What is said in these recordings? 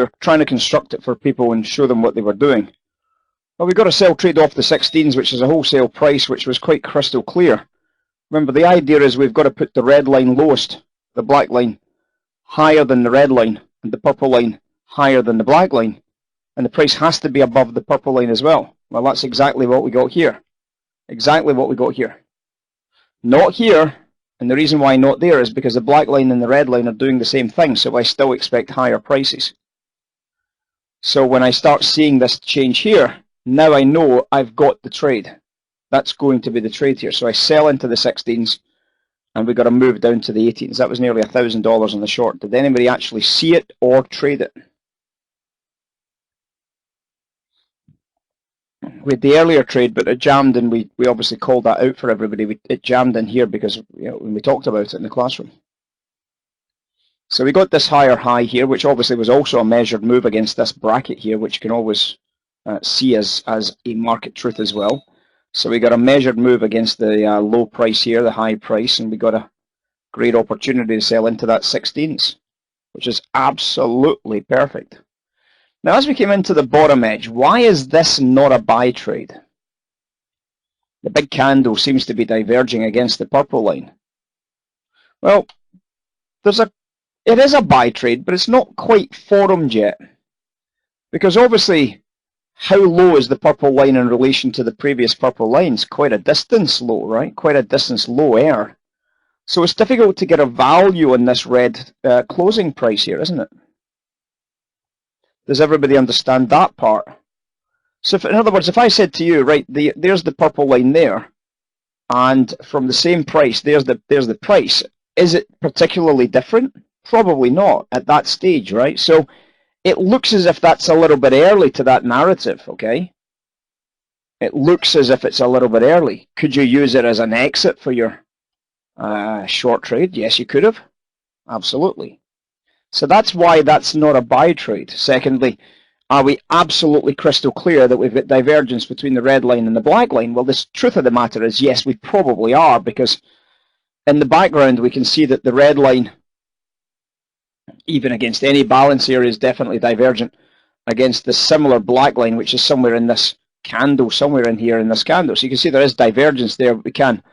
were trying to construct it for people and show them what they were doing. Well, we got a sell trade off the 16s, which is a wholesale price, which was quite crystal clear. Remember, the idea is we've got to put the red line lowest, the black line higher than the red line, and the purple line higher than the black line. And the price has to be above the purple line as well. Well, that's exactly what we got here. Exactly what we got here. Not here, and the reason why not there is because the black line and the red line are doing the same thing, so I still expect higher prices. So when I start seeing this change here, now I know I've got the trade. That's going to be the trade here. So I sell into the 16s, and we've got to move down to the 18s. That was nearly $1,000 on the short. Did anybody actually see it or trade it? We had the earlier trade, but it jammed, and we obviously called that out for everybody. It jammed in here because, you know, when we talked about it in the classroom. So we got this higher high here, which obviously was also a measured move against this bracket here, which you can always see as a market truth as well. So we got a measured move against the low price here, the high price, and we got a great opportunity to sell into that 16s, which is absolutely perfect. Now, as we came into the bottom edge, why is this not a buy trade? The big candle seems to be diverging against the purple line. Well, it is a buy trade, but it's not quite formed yet. Because obviously, how low is the purple line in relation to the previous purple lines? Quite a distance low, right? Quite a distance lower. So it's difficult to get a value on this red closing price here, isn't it? Does everybody understand that part? So in other words, if I said to you, right, there's the purple line there, and from the same price, there's the price. Is it particularly different? Probably not at that stage, right? So it looks as if that's a little bit early to that narrative, okay? It looks as if it's a little bit early. Could you use it as an exit for your short trade? Yes, you could have. Absolutely. So that's why that's not a buy trade. Secondly, are we absolutely crystal clear that we've got divergence between the red line and the black line? Well, the truth of the matter is, yes, we probably are, because in the background we can see that the red line, even against any balance here, is definitely divergent against the similar black line, which is somewhere in this candle, somewhere in here in this candle. So you can see there is divergence there, but we can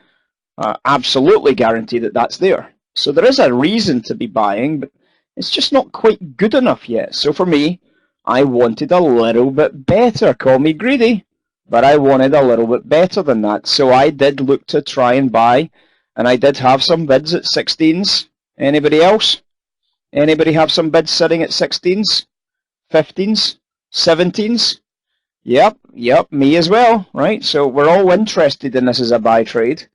absolutely guarantee that that's there. So there is a reason to be buying, but it's just not quite good enough yet. So for me, I wanted a little bit better. Call me greedy, but I wanted a little bit better than that. So I did look to try and buy, and I did have some bids at 16s. Anybody else? Anybody have some bids sitting at 16s, 15s, 17s? Yep, me as well, right? So we're all interested in this as a buy trade.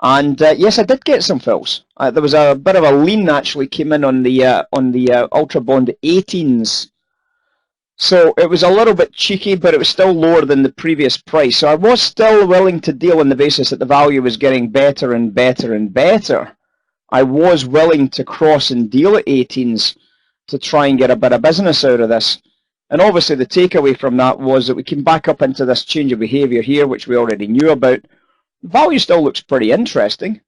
And yes, I did get some fills. There was a bit of a lean actually came in on the Ultra Bond 18s. So it was a little bit cheeky, but it was still lower than the previous price. So I was still willing to deal on the basis that the value was getting better and better and better. I was willing to cross and deal at 18s to try and get a bit of business out of this. And obviously the takeaway from that was that we came back up into this change of behavior here, which we already knew about. The value still looks pretty interesting,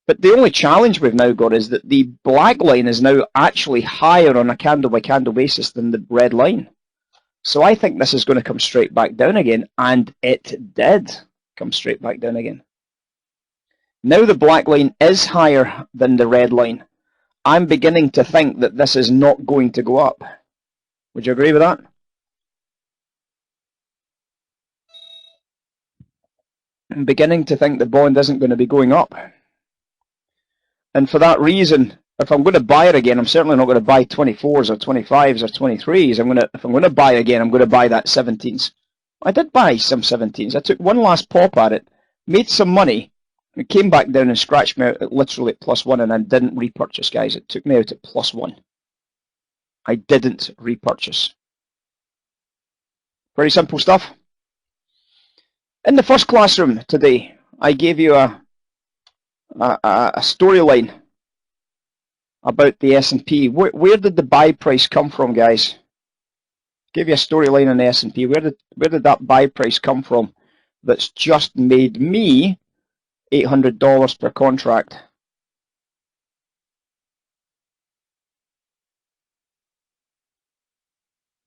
but the only challenge we've now got is that the black line is now actually higher on a candle by candle basis than the red line. So I think this is going to come straight back down again, and it did come straight back down again. Now the black line is higher than the red line. I'm beginning to think that this is not going to go up. Would you agree with that? I'm beginning to think the bond isn't going to be going up. And for that reason, if I'm going to buy it again, I'm certainly not going to buy 24s or 25s or 23s. If I'm going to buy again, I'm going to buy that 17s. I did buy some 17s. I took one last pop at it, made some money, and came back down and scratched me out at literally at +1, and I didn't repurchase, guys. It took me out at +1. I didn't repurchase. Very simple stuff. In the first classroom today, I gave you a storyline about the S&P. Where did the buy price come from, guys? Give you a storyline on the S&P. Where did that buy price come from? That's just made me $800 per contract.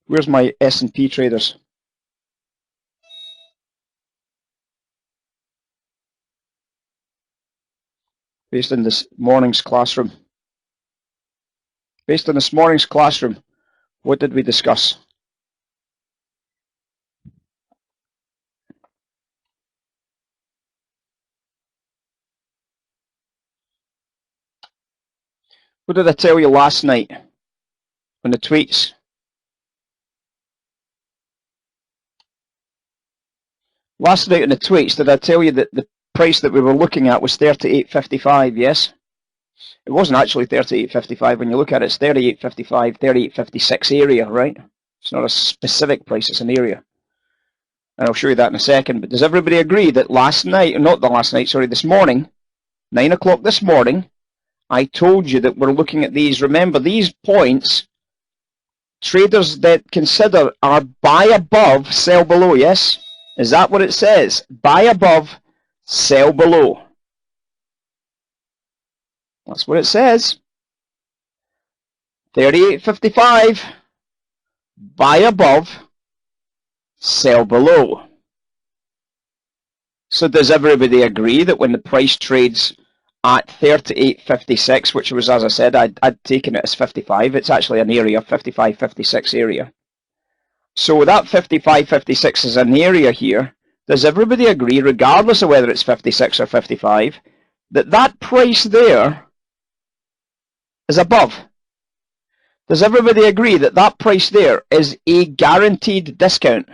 Where's my S&P traders? Based on this morning's classroom. Based on this morning's classroom, what did we discuss? What did I tell you last night on the tweets? Last night on the tweets, did I tell you that the price that we were looking at was 38.55, yes? It wasn't actually 38.55. When you look at it, it's 38.55, 38.56 area, right? It's not a specific price, it's an area. And I'll show you that in a second. But does everybody agree that last night, not the last night, sorry, this morning, 9 o'clock this morning, I told you that we're looking at these. Remember, these points, traders that consider are buy above, sell below, yes? Is that what it says? Buy above, sell below. That's what it says. 38.55, buy above, sell below. So does everybody agree that when the price trades at 38.56, which was, as I said, I'd taken it as 55, it's actually an area, 55.56 area. So that 55.56 is an area here. Does everybody agree, regardless of whether it's 56 or 55, that that price there is above? Does everybody agree that that price there is a guaranteed discount?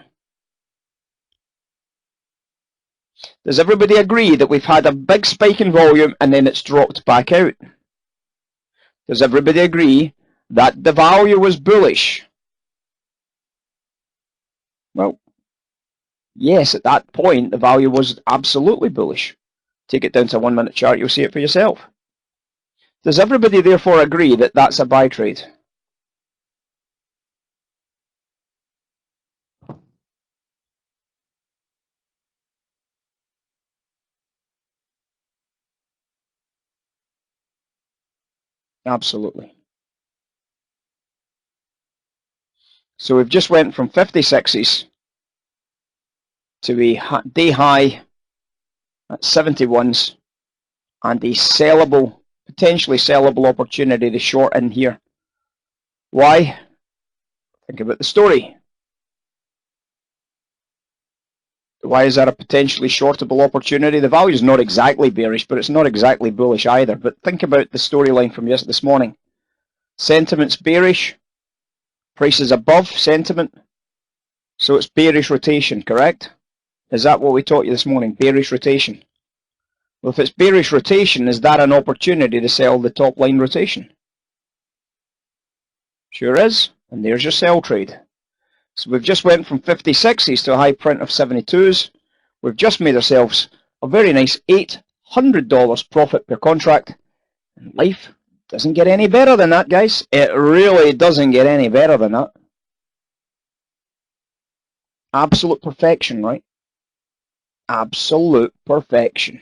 Does everybody agree that we've had a big spike in volume and then it's dropped back out? Does everybody agree that the value was bullish? Well, yes, at that point, the value was absolutely bullish. Take it down to a 1 minute chart, you'll see it for yourself. Does everybody therefore agree that that's a buy trade? Absolutely. So we've just went from 56s to a day high at 71s and a sellable, potentially sellable opportunity to short in here. Why? Think about the story. Why is that a potentially shortable opportunity? The value is not exactly bearish, but it's not exactly bullish either. But think about the storyline from this morning. Sentiment's bearish, price is above sentiment, so it's bearish rotation, correct? Is that what we taught you this morning, bearish rotation? Well, if it's bearish rotation, is that an opportunity to sell the top line rotation? Sure is, and there's your sell trade. So we've just went from 56s to a high print of 72s. We've just made ourselves a very nice $800 profit per contract. And life doesn't get any better than that, guys. It really doesn't get any better than that. Absolute perfection, right? Absolute perfection.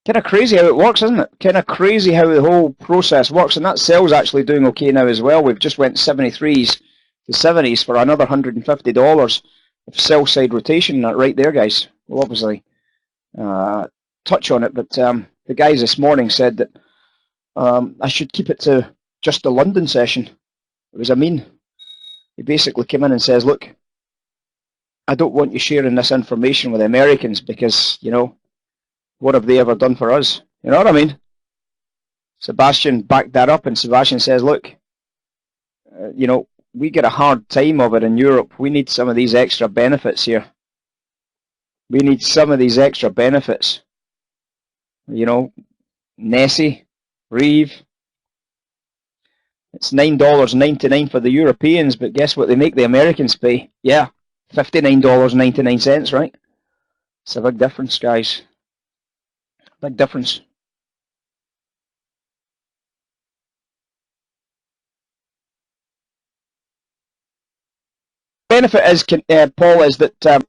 Kind of crazy how it works, isn't it? Kind of crazy how the whole process works. And that sell's actually doing okay now as well. We've just went 73s to 70s for another $150 of sell side rotation right there, guys. We'll obviously touch on it, but the guys this morning said that I should keep it to just the London session. It was Amin. He basically came in and says, look, I don't want you sharing this information with the Americans because, you know, what have they ever done for us? You know what I mean? Sebastian backed that up, and Sebastian says, look, you know, we get a hard time of it in Europe. We need some of these extra benefits here. We need some of these extra benefits. You know, Nessie, Reeve. It's $9.99 for the Europeans, but guess what they make the Americans pay? Yeah, $59.99, right? It's a big difference, guys. Big difference. Benefit is, Paul, is that